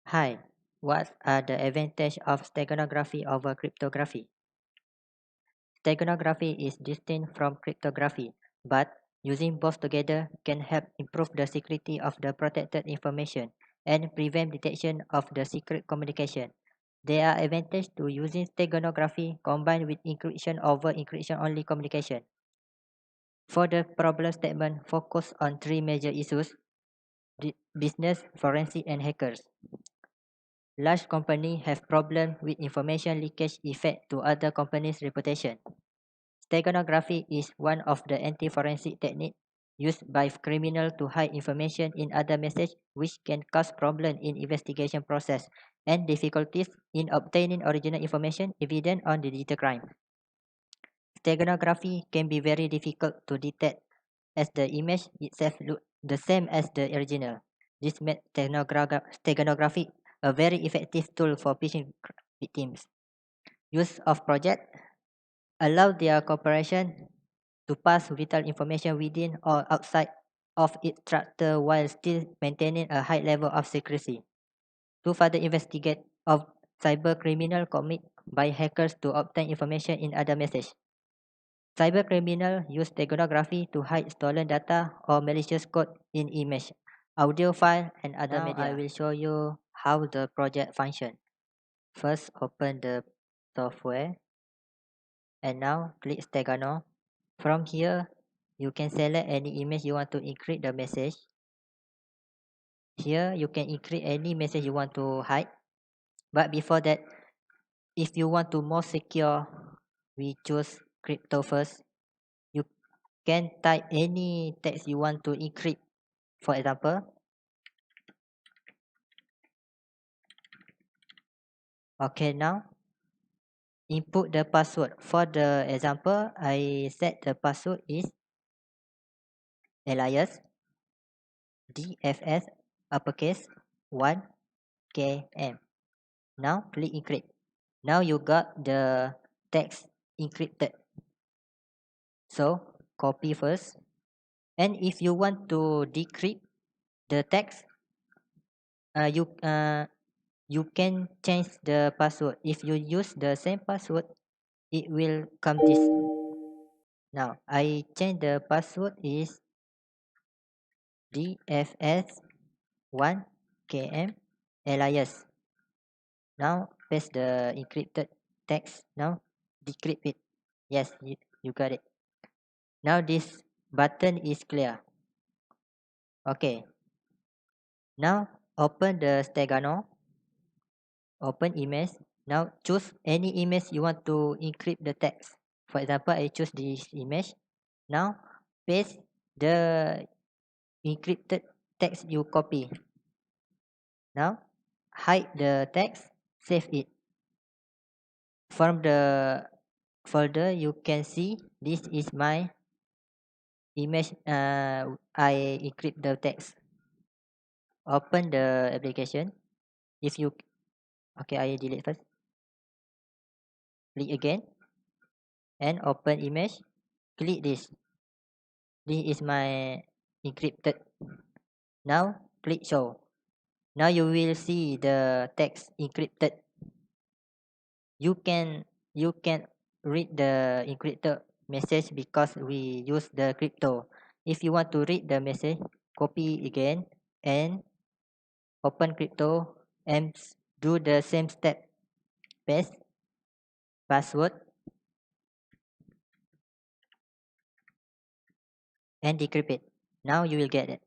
Hi, what are the advantages of steganography over cryptography? Steganography is distinct from cryptography, but using both together can help improve the security of the protected information and prevent detection of the secret communication. There are advantages to using steganography combined with encryption over encryption only communication. For the problem statement, focus on three major issues: business, forensic, and hackers. Large companies have problems with information leakage effect to other companies' reputation. Steganography is one of the anti-forensic techniques used by criminals to hide information in other messages, which can cause problems in investigation process and difficulties in obtaining original information evident on the digital crime. Steganography can be very difficult to detect as the image itself looks the same as the original. This made steganography a very effective tool for phishing victims. Use of project allow their cooperation to pass vital information within or outside of its structure while still maintaining a high level of secrecy. To further investigate of cyber criminal commit by hackers to obtain information in other messages. Cybercriminals use steganography to hide stolen data or malicious code in image, audio file, and other media. Now I will show you how the project functions. First, open the software, and now click Stegano. From here, you can select any image you want to encrypt the message. Here, you can encrypt any message you want to hide. But before that, if you want to more secure, we choose crypto first. You can type any text you want to encrypt. For example, okay, now input the password. For the example, I set the password is alias DFS uppercase 1KM. Now click encrypt. Now you got the text encrypted. So copy first. And if you want to decrypt the text, uh, you uh, you can change the password. If you use the same password, it will come this. Now I change the password is DFS 1KM alias. Now paste the encrypted text. Now decrypt it. Yes, you got it. Now this button is clear. Okay. Now open the Stegano. Open image. Now choose any image you want to encrypt the text. For example, I choose this image. Now paste the encrypted text you copy. Now hide the text. Save it. From the folder you can see this is my image. I encrypt the text. Open the application. If you okay, I delete first. Click again and open image. Click this. This is my encrypted. Now click show. Now you will see the text encrypted. You can read the encrypted message because we use the crypto. If you want to read the message, copy again and open crypto and do the same step. Paste password and decrypt it. Now you will get it.